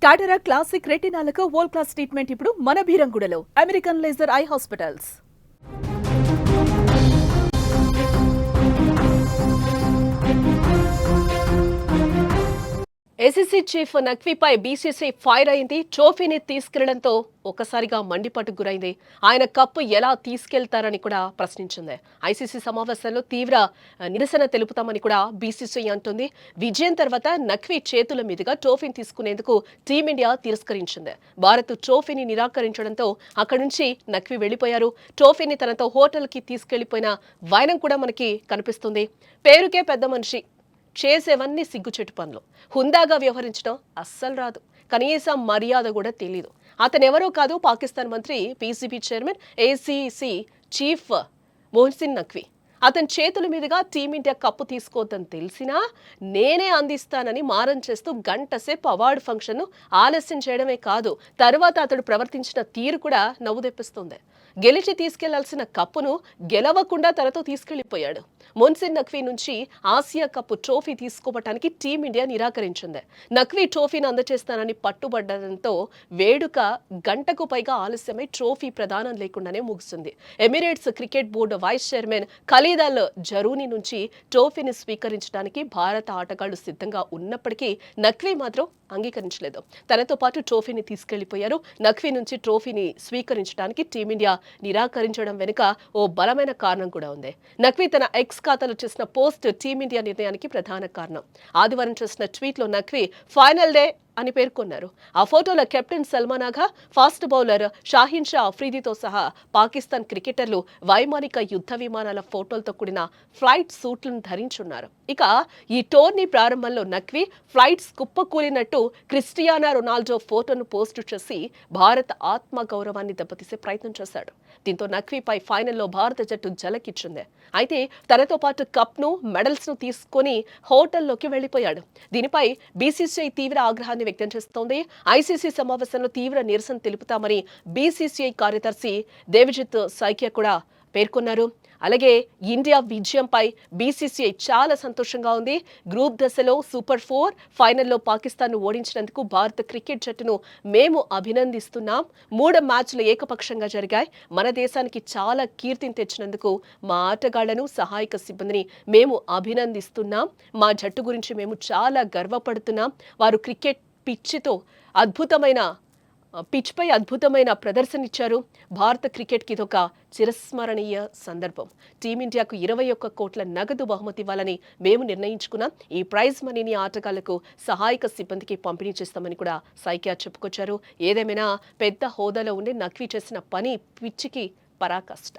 కాటరా classic రెటినాలకు world class treatment ఇప్పుడు మన భీరంగూడలో American laser eye hospitals. SSC chief నఖ్వీపై బీసీసీ ఫైర్ అయింది. ట్రోఫీని తీసుకెళ్లడంతో ఒక్కసారిగా మండిపట్టుకు గురైంది. ఆయన కప్పు ఎలా తీసుకెళ్తారని కూడా ప్రశ్నించింది. ఐసీసీ సమావేశంలో తీవ్ర నిరసన తెలుపుతామని కూడా బీసీసీ అంటుంది. విజయం తర్వాత నఖ్వీ చేతుల మీదుగా ట్రోఫీని తీసుకునేందుకు టీమిండియా తిరస్కరించింది. భారత్ ట్రోఫీని నిరాకరించడంతో అక్కడి నుంచి నఖ్వీ వెళ్లిపోయారు. ట్రోఫీని తనతో హోటల్కి తీసుకెళ్లిపోయిన వైనం కూడా మనకి కనిపిస్తుంది. పేరుకే పెద్ద మనిషి, చేసేవన్నీ సిగ్గుచెట్టు పనులు. హుందాగా వ్యవహరించడం అస్సలు రాదు, కనీసం మర్యాద కూడా తెలీదు. అతనెవరో కాదు, పాకిస్తాన్ మంత్రి, PCB chairman, ACC chief Mohsin Naqvi. అతని చేతుల మీదుగా టీమిండియా కప్పు తీసుకోవద్దని తెలిసినా నేనే అందిస్తానని మారం చేస్తూ గంటసేపు అవార్డు ఫంక్షన్ను ఆలస్యం చేయడమే కాదు, తర్వాత అతడు ప్రవర్తించిన తీరు కూడా నవ్వు తెప్పిస్తుంది. గెలిచి తీసుకెళ్లాల్సిన కప్పును గెలవకుండా తనతో తీసుకెళ్లిపోయాడు. మొహసిన్ నఖ్వీ నుంచి ఆసియా కప్పు ట్రోఫీ తీసుకోవటానికి టీమిండియా నిరాకరించింది. నఖ్వీ ట్రోఫీని అందజేస్తానని పట్టుబడ్డంతో వేడుక గంటకు పైగా ఆలస్యమై ట్రోఫీ ప్రదానం లేకుండానే ముగిసింది. Emirates Cricket Board vice chairman Khalid Al Zarooni నుంచి ట్రోఫీని స్వీకరించడానికి భారత ఆటగాళ్లు సిద్ధంగా ఉన్నప్పటికీ నఖ్వీ మాత్రం అంగీకరించలేదు. తనతో పాటు ట్రోఫీని తీసుకెళ్లిపోయారు. నఖ్వీ నుంచి ట్రోఫీని స్వీకరించడానికి టీమిండియా నిరాకరించడం వెనుక ఓ బలమైన కారణం కూడా ఉంది. నఖ్వీ తన ఎక్స్ ఖాతాలో చేసిన పోస్ట్ టీమిండియా నిర్ణయానికి ప్రధాన కారణం. ఆదివారం చేసిన ట్వీట్లో నఖ్వీ ఫైనల్ డే అని పేర్కొన్నారు. ఆ ఫోటోలో కెప్టెన్ సల్మాన్ ఆగా, ఫాస్ట్ బౌలర్ షాహీన్ షా అఫ్రీదీతో సహా పాకిస్తాన్ క్రికెటర్లు వైమానిక యుద్ధ విమానాల ఫోటోలతో కూడిన ఫ్లైట్ సూట్లను ధరించున్నారు. ఇక ఈ టోర్నీ ప్రారంభంలో నఖ్వీ ఫ్లైట్స్ కుప్పకూలినట్టు క్రిస్టియానో రొనాల్డో ఫోటోను పోస్టు చేసి భారత ఆత్మ గౌరవాన్ని దెబ్బతీసే ప్రయత్నం చేశాడు. దీంతో నఖ్వీపై ఫైనల్లో భారత జట్టు జలకిచ్చింది. అయితే తనతో పాటు కప్ను, మెడల్స్ను తీసుకొని హోటల్లోకి వెళ్లిపోయాడు. దీనిపై బీసీసీఐ తీవ్ర ఆగ్రహాన్ని వ్యక్తం చేస్తోంది. ఐసీసీ సమావేశంలో తీవ్ర నిరసన తెలుపుతామని బీసీసీఐ కార్యదర్శి దేవజిత్ సైకియా కూడా పేర్కొన్నారు. అలాగే ఇండియా విజయంపై బీసీసీఐ చాలా సంతోషంగా ఉంది. గ్రూప్ దశలో సూపర్ 4 ఫైనల్లో పాకిస్తాన్ను ఓడించినందుకు భారత క్రికెట్ జట్టును మేము అభినందిస్తున్నాం. 3 మ్యాచ్లు ఏకపక్షంగా జరిగాయి. మన దేశానికి చాలా కీర్తిని తెచ్చినందుకు మా ఆటగాళ్లను, సహాయక సిబ్బందిని మేము అభినందిస్తున్నాం. మా జట్టు గురించి మేము చాలా గర్వపడుతున్నాం. వారు క్రికెట్ పిచ్పై అద్భుతమైన ప్రదర్శన ఇచ్చారు. భారత క్రికెట్కి ఇదొక చిరస్మరణీయ సందర్భం. టీమిండియాకు 21 కోట్ల నగదు బహుమతి ఇవ్వాలని మేము నిర్ణయించుకున్నాం. ఈ ప్రైజ్ మనీని ఆటగాళ్లకు, సహాయక సిబ్బందికి పంపిణీ చేస్తామని కూడా సైకియా చెప్పుకొచ్చారు. ఏదేమైనా పెద్ద హోదాలో ఉండే నఖ్వీ చేసిన పని పిచ్చికి పరాకాష్ట.